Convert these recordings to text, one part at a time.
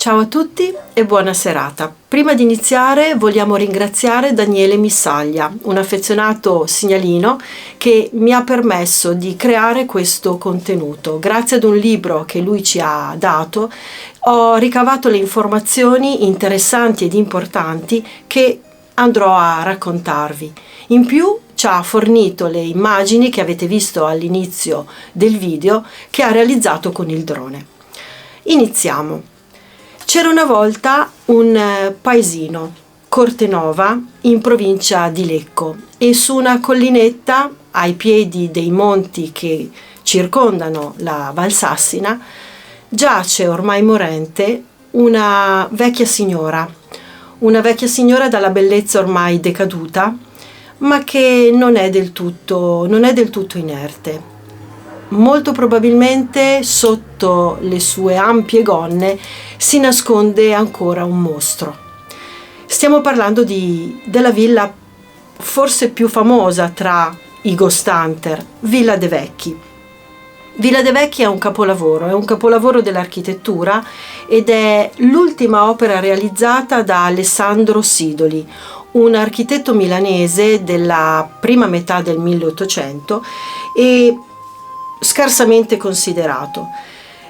Ciao a tutti e buona serata. Prima di iniziare vogliamo ringraziare Daniele Missaglia, un affezionato segnalino che mi ha permesso di creare questo contenuto. Grazie ad un libro che lui ci ha dato ho ricavato le informazioni interessanti ed importanti che andrò a raccontarvi. In più ci ha fornito le immagini che avete visto all'inizio del video che ha realizzato con il drone. Iniziamo. C'era una volta un paesino, Cortenova, in provincia di Lecco, e su una collinetta ai piedi dei monti che circondano la Valsassina giace, ormai morente, una vecchia signora dalla bellezza ormai decaduta, ma che non è del tutto inerte. Molto probabilmente sotto le sue ampie gonne si nasconde ancora un mostro. Stiamo parlando della villa forse più famosa tra i ghost hunter, Villa De Vecchi. Villa De Vecchi è un capolavoro dell'architettura ed è l'ultima opera realizzata da Alessandro Sidoli, un architetto milanese della prima metà del 1800 e scarsamente considerato.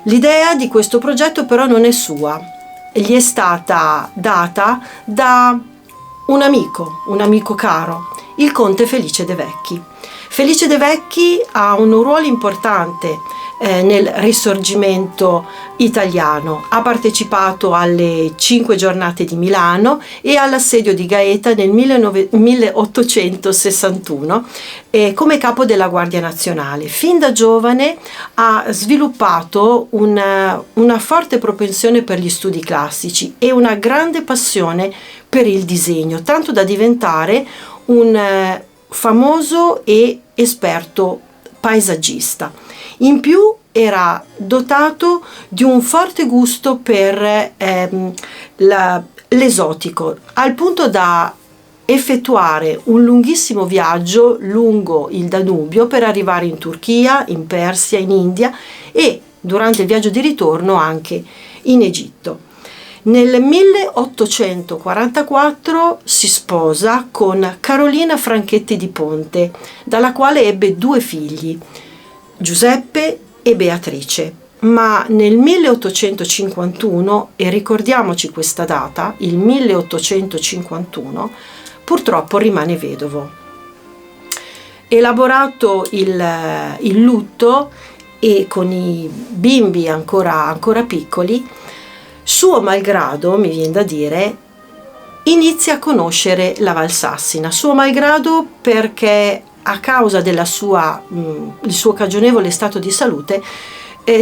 L'idea di questo progetto però non è sua, gli è stata data da un amico caro, il conte Felice De Vecchi. Felice De Vecchi ha un ruolo importante nel Risorgimento italiano. Ha partecipato alle 5 giornate di Milano e all'assedio di Gaeta nel 1861 come capo della Guardia Nazionale. Fin da giovane ha sviluppato una forte propensione per gli studi classici e una grande passione per il disegno, tanto da diventare un famoso e esperto paesaggista. In più era dotato di un forte gusto per l'esotico, al punto da effettuare un lunghissimo viaggio lungo il Danubio per arrivare in Turchia, in Persia, in India e durante il viaggio di ritorno anche in Egitto. Nel 1844 si sposa con Carolina Franchetti di Ponte, dalla quale ebbe 2 figli, Giuseppe e Beatrice, ma nel 1851, e ricordiamoci questa data, il 1851, purtroppo rimane vedovo. Elaborato il lutto e con i bimbi ancora piccoli, suo malgrado, mi viene da dire, inizia a conoscere la Valsassina. Suo malgrado perché a causa il suo cagionevole stato di salute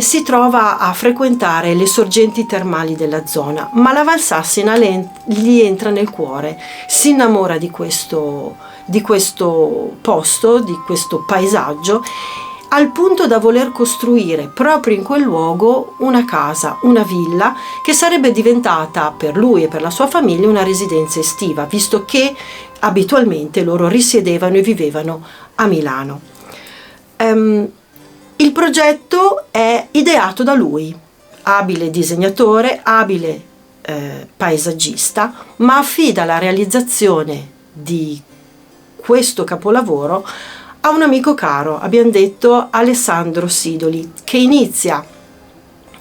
si trova a frequentare le sorgenti termali della zona, ma la Valsassina gli entra nel cuore, si innamora di questo posto, di questo paesaggio, al punto da voler costruire proprio in quel luogo una casa, una villa che sarebbe diventata per lui e per la sua famiglia una residenza estiva, visto che abitualmente loro risiedevano e vivevano a Milano. Il progetto è ideato da lui, abile disegnatore, abile paesaggista, ma affida la realizzazione di questo capolavoro a un amico caro, abbiamo detto Alessandro Sidoli, che inizia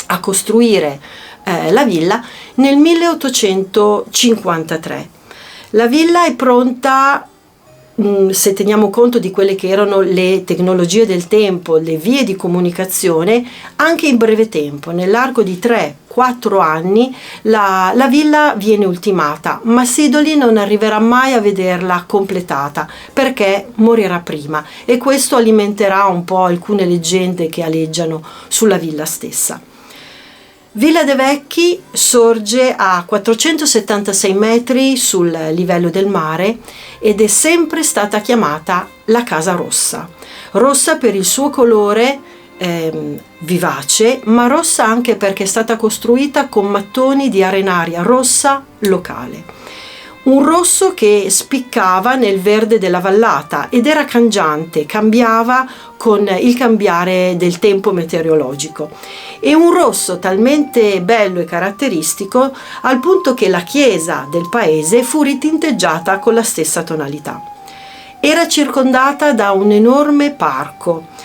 a costruire la villa nel 1853. La villa è pronta, se teniamo conto di quelle che erano le tecnologie del tempo, le vie di comunicazione, anche in breve tempo, nell'arco di 3-4 anni, la villa viene ultimata, ma Sidoli non arriverà mai a vederla completata perché morirà prima, e questo alimenterà un po' alcune leggende che aleggiano sulla villa stessa. Villa De Vecchi sorge a 476 metri sul livello del mare ed è sempre stata chiamata la Casa Rossa. Rossa per il suo colore vivace, ma rossa anche perché è stata costruita con mattoni di arenaria rossa locale. un rosso che spiccava nel verde della vallata ed era cangiante, cambiava con il cambiare del tempo meteorologico, e un rosso talmente bello e caratteristico al punto che la chiesa del paese fu ritinteggiata con la stessa tonalità. Era circondata da un enorme parco,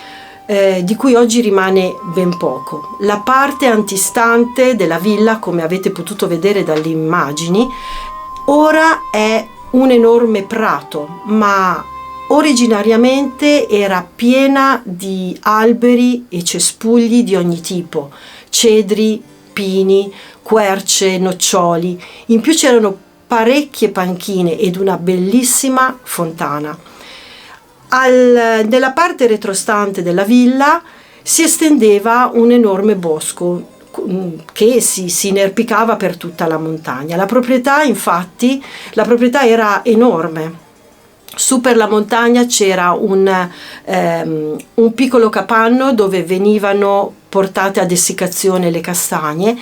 di cui oggi rimane ben poco. La parte antistante della villa, come avete potuto vedere dalle immagini, ora è un enorme prato, ma originariamente era piena di alberi e cespugli di ogni tipo, cedri, pini, querce, noccioli. In più c'erano parecchie panchine ed una bellissima fontana. Nella parte retrostante della villa si estendeva un enorme bosco che si inerpicava per tutta la montagna. La proprietà era enorme. Su per la montagna c'era un piccolo capanno dove venivano portate ad essiccazione le castagne,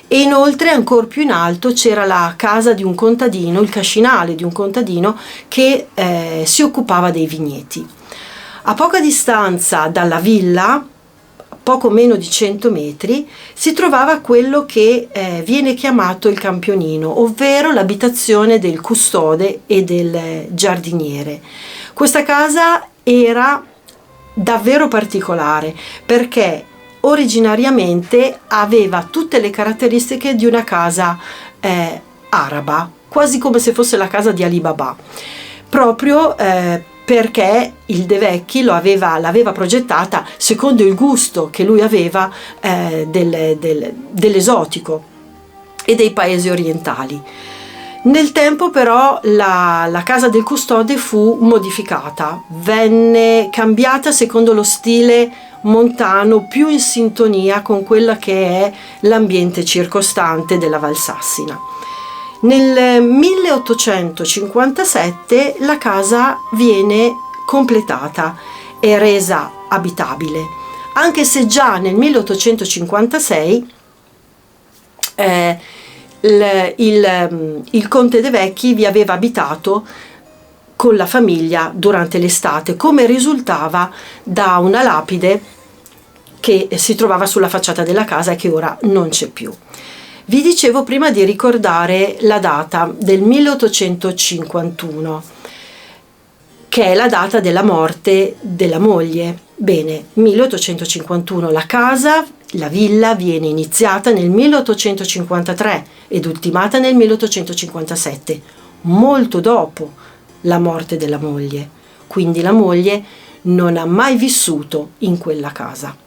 e inoltre ancora più in alto c'era la casa di un contadino, il cascinale di un contadino che si occupava dei vigneti. A poca distanza dalla villa, poco meno di 100 metri, si trovava quello che viene chiamato il campionino, ovvero l'abitazione del custode e del giardiniere. Questa casa era davvero particolare perché originariamente aveva tutte le caratteristiche di una casa araba, quasi come se fosse la casa di Ali Baba, proprio perché il De Vecchi l'aveva progettata secondo il gusto che lui aveva dell'esotico e dei paesi orientali. Nel tempo però la casa del custode fu modificata, venne cambiata secondo lo stile montano più in sintonia con quella che è l'ambiente circostante della Valsassina. Nel 1857 la casa viene completata e resa abitabile, anche se già nel 1856 il conte De Vecchi vi aveva abitato con la famiglia durante l'estate, come risultava da una lapide che si trovava sulla facciata della casa e che ora non c'è più. Vi dicevo prima di ricordare la data del 1851, che è la data della morte della moglie. Bene, 1851, la villa viene iniziata nel 1853 ed ultimata nel 1857, molto dopo la morte della moglie. Quindi la moglie non ha mai vissuto in quella casa.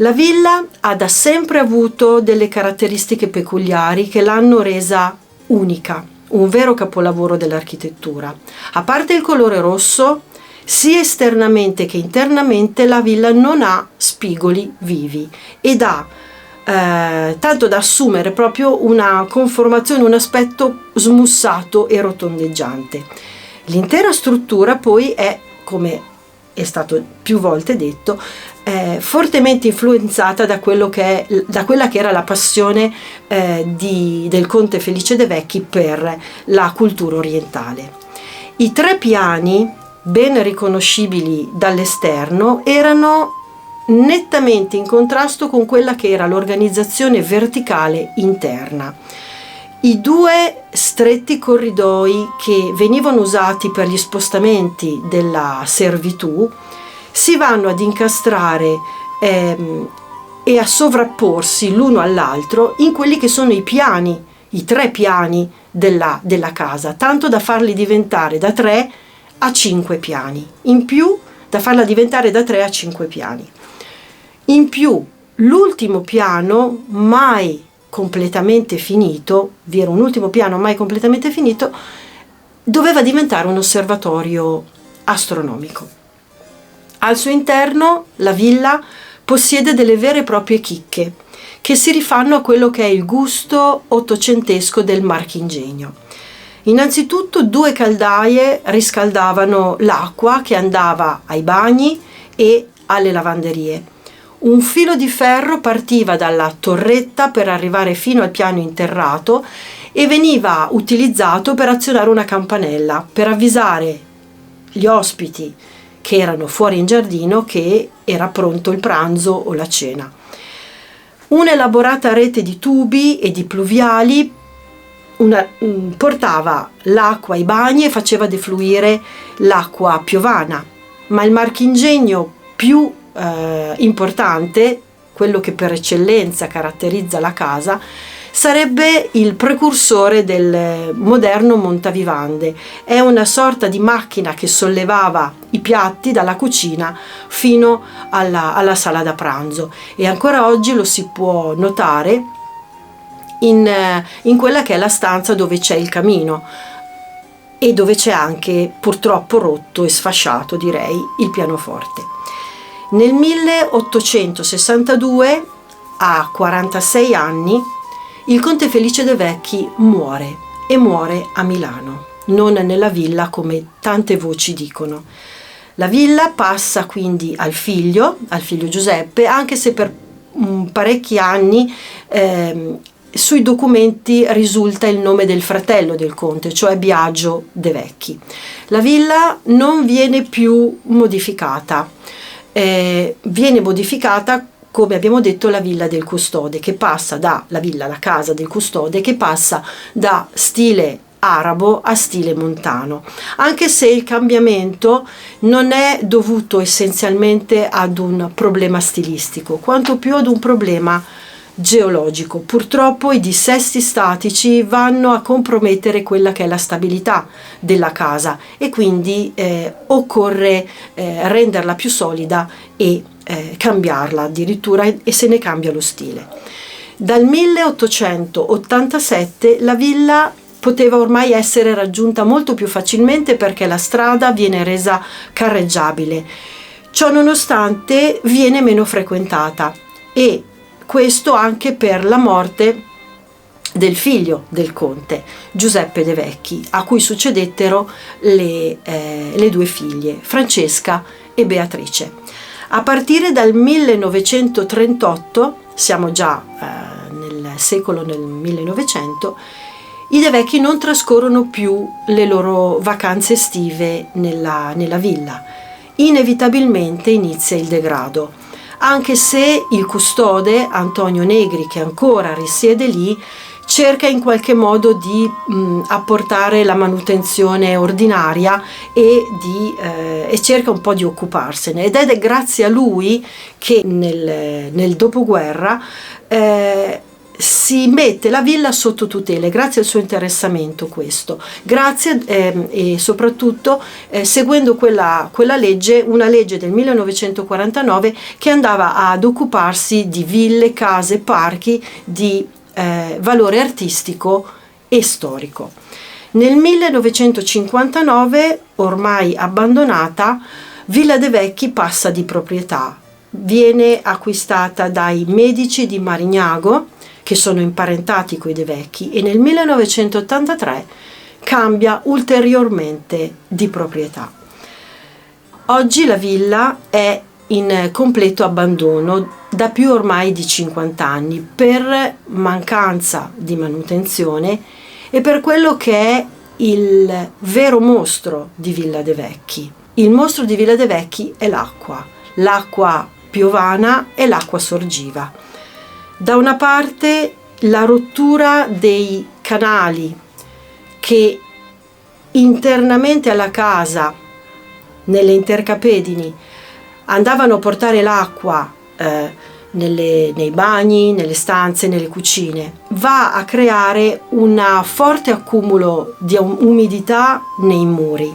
La villa ha da sempre avuto delle caratteristiche peculiari che l'hanno resa unica, un vero capolavoro dell'architettura. A parte il colore rosso, sia esternamente che internamente la villa non ha spigoli vivi ed ha tanto da assumere proprio una conformazione, un aspetto smussato e rotondeggiante. L'intera struttura poi è, come è stato più volte detto, fortemente influenzata da quella che era la passione del conte Felice De Vecchi per la cultura orientale. I 3 piani, ben riconoscibili dall'esterno, erano nettamente in contrasto con quella che era l'organizzazione verticale interna. I 2 stretti corridoi che venivano usati per gli spostamenti della servitù si vanno ad incastrare e a sovrapporsi l'uno all'altro in quelli che sono i 3 piani della casa, tanto da farli diventare da 3 a 5 piani, in più da farla diventare da 3 a 5 piani. In più, l'ultimo piano mai completamente finito, vi era un ultimo piano mai completamente finito, doveva diventare un osservatorio astronomico. Al suo interno la villa possiede delle vere e proprie chicche che si rifanno a quello che è il gusto ottocentesco del marchingegno. Innanzitutto 2 caldaie riscaldavano l'acqua che andava ai bagni e alle lavanderie. Un filo di ferro partiva dalla torretta per arrivare fino al piano interrato e veniva utilizzato per azionare una campanella, per avvisare gli ospiti che erano fuori in giardino che era pronto il pranzo o la cena. Un'elaborata rete di tubi e di pluviali portava l'acqua ai bagni e faceva defluire l'acqua piovana, ma il marchingegno più importante, quello che per eccellenza caratterizza la casa, sarebbe il precursore del moderno montavivande. È una sorta di macchina che sollevava i piatti dalla cucina fino alla sala da pranzo, e ancora oggi lo si può notare in quella che è la stanza dove c'è il camino e dove c'è anche, purtroppo rotto e sfasciato direi, il pianoforte. Nel 1862, a 46 anni, il conte Felice De Vecchi muore, e muore a Milano, non nella villa come tante voci dicono. La villa passa quindi al figlio Giuseppe, anche se per parecchi anni sui documenti risulta il nome del fratello del conte, cioè Biagio De Vecchi. La villa non viene più modificata, viene modificata, come abbiamo detto, la villa del custode, che passa la casa del custode, che passa da stile arabo a stile montano, anche se il cambiamento non è dovuto essenzialmente ad un problema stilistico, quanto più ad un problema geologico. Purtroppo i dissesti statici vanno a compromettere quella che è la stabilità della casa, e quindi occorre renderla più solida e cambiarla addirittura, e se ne cambia lo stile. Dal 1887 la villa poteva ormai essere raggiunta molto più facilmente perché la strada viene resa carreggiabile. Ciò nonostante viene meno frequentata, e questo anche per la morte del figlio del conte, Giuseppe De Vecchi, a cui succedettero le due figlie, Francesca e Beatrice. A partire dal 1938, siamo già nel 1900, i De Vecchi non trascorrono più le loro vacanze estive nella villa. Inevitabilmente inizia il degrado, anche se il custode Antonio Negri, che ancora risiede lì, cerca in qualche modo di apportare la manutenzione ordinaria e cerca un po' di occuparsene, ed è grazie a lui che nel dopoguerra si mette la villa sotto tutele, grazie al suo interessamento, questo, grazie e soprattutto seguendo quella legge, una legge del 1949 che andava ad occuparsi di ville, case, parchi di valore artistico e storico. Nel 1959, ormai abbandonata, Villa De Vecchi passa di proprietà, viene acquistata dai Medici di Marignago, che sono imparentati coi De Vecchi, e nel 1983 cambia ulteriormente di proprietà. Oggi la villa è in completo abbandono da più ormai di 50 anni per mancanza di manutenzione e per quello che è il vero mostro di Villa De Vecchi. Il mostro di Villa De Vecchi è l'acqua piovana e l'acqua sorgiva. Da una parte la rottura dei canali che internamente alla casa, nelle intercapedini, andavano a portare l'acqua nei bagni, nelle stanze, nelle cucine, va a creare un forte accumulo di umidità nei muri,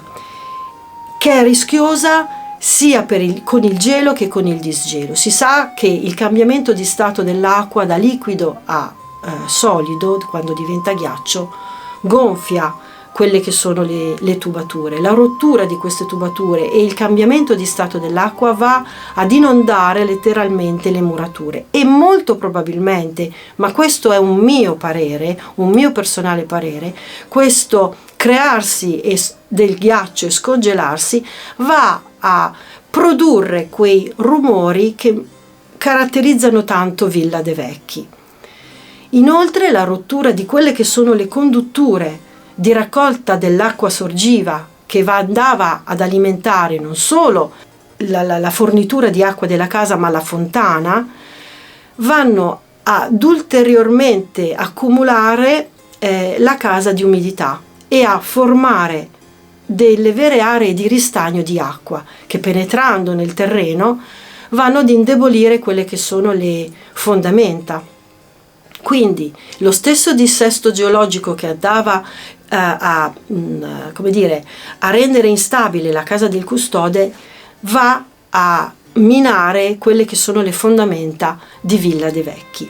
che è rischiosa sia con il gelo che con il disgelo. Si sa che il cambiamento di stato dell'acqua da liquido a solido, quando diventa ghiaccio, gonfia quelle che sono le tubature. La rottura di queste tubature e il cambiamento di stato dell'acqua va ad inondare letteralmente le murature, e molto probabilmente, ma questo è un mio parere, un mio personale parere, questo crearsi del ghiaccio e scongelarsi va a produrre quei rumori che caratterizzano tanto Villa de Vecchi. Inoltre la rottura di quelle che sono le condutture di raccolta dell'acqua sorgiva che andava ad alimentare non solo la fornitura di acqua della casa ma la fontana, vanno ad ulteriormente accumulare la casa di umidità e a formare delle vere aree di ristagno di acqua che, penetrando nel terreno, vanno ad indebolire quelle che sono le fondamenta. Quindi lo stesso dissesto geologico che andava a rendere instabile la casa del custode va a minare quelle che sono le fondamenta di Villa de Vecchi.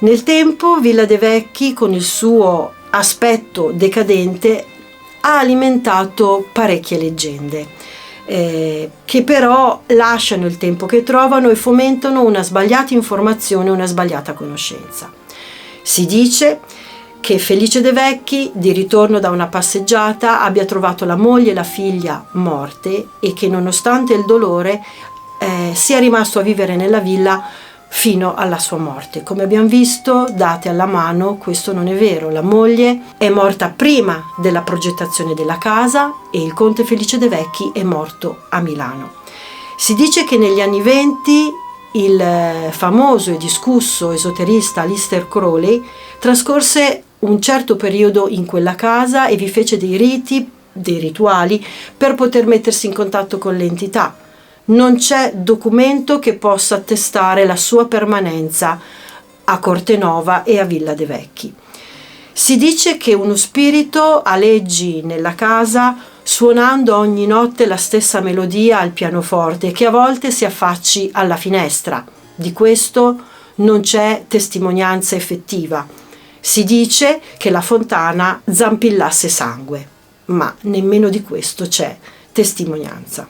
Nel tempo Villa de Vecchi, con il suo aspetto decadente, ha alimentato parecchie leggende che però lasciano il tempo che trovano e fomentano una sbagliata informazione, una sbagliata conoscenza. Si dice che Felice de Vecchi, di ritorno da una passeggiata, abbia trovato la moglie e la figlia morte e che, nonostante il dolore, sia rimasto a vivere nella villa fino alla sua morte. Come abbiamo visto, date alla mano, questo non è vero. La moglie è morta prima della progettazione della casa e il conte Felice de Vecchi è morto a Milano. Si dice che negli anni *20* il famoso e discusso esoterista Aleister Crowley trascorse un certo periodo in quella casa e vi fece dei rituali per poter mettersi in contatto con l'entità. Non c'è documento che possa attestare la sua permanenza a Cortenova e a Villa de Vecchi. Si dice che uno spirito aleggi nella casa suonando ogni notte la stessa melodia al pianoforte e che a volte si affacci alla finestra. Di questo non c'è testimonianza effettiva. Si dice che la fontana zampillasse sangue, ma nemmeno di questo c'è testimonianza.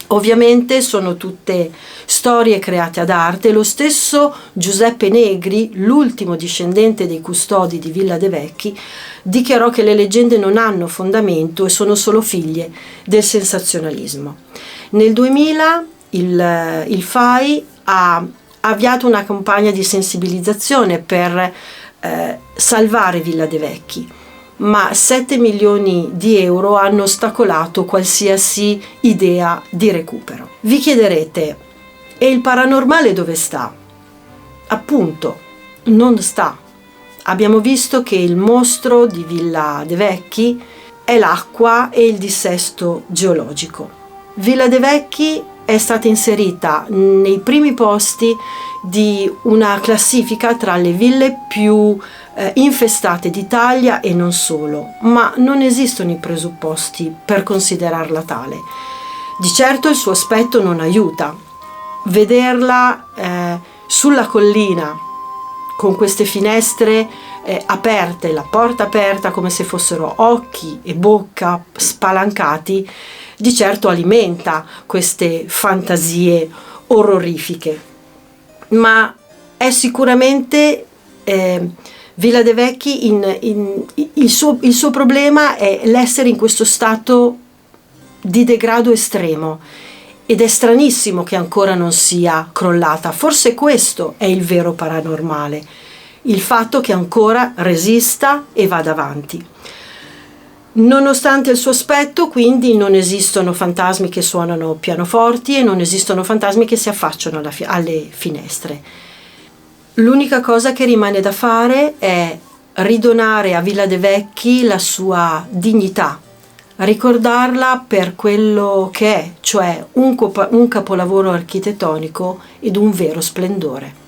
Ovviamente sono tutte storie create ad arte. Lo stesso Giuseppe Negri, l'ultimo discendente dei custodi di Villa de Vecchi, dichiarò che le leggende non hanno fondamento e sono solo figlie del sensazionalismo. Nel 2000 il FAI ha avviato una campagna di sensibilizzazione per salvare Villa de Vecchi, ma 7 milioni di euro hanno ostacolato qualsiasi idea di recupero. Vi chiederete, e il paranormale dove sta? Appunto, non sta. Abbiamo visto che il mostro di Villa de Vecchi è l'acqua e il dissesto geologico. Villa de Vecchi è stata inserita nei primi posti di una classifica tra le ville più infestate d'Italia e non solo, ma non esistono i presupposti per considerarla tale. Di certo il suo aspetto non aiuta. Vederla sulla collina con queste finestre aperte, la porta aperta come se fossero occhi e bocca spalancati, di certo alimenta queste fantasie orrorifiche. Ma è sicuramente Villa de Vecchi, il suo problema è l'essere in questo stato di degrado estremo ed è stranissimo che ancora non sia crollata. Forse questo è il vero paranormale, il fatto che ancora resista e vada avanti. Nonostante il suo aspetto, quindi, non esistono fantasmi che suonano pianoforti e non esistono fantasmi che si affacciano alle finestre. L'unica cosa che rimane da fare è ridonare a Villa de Vecchi la sua dignità, ricordarla per quello che è, cioè un capolavoro architettonico ed un vero splendore.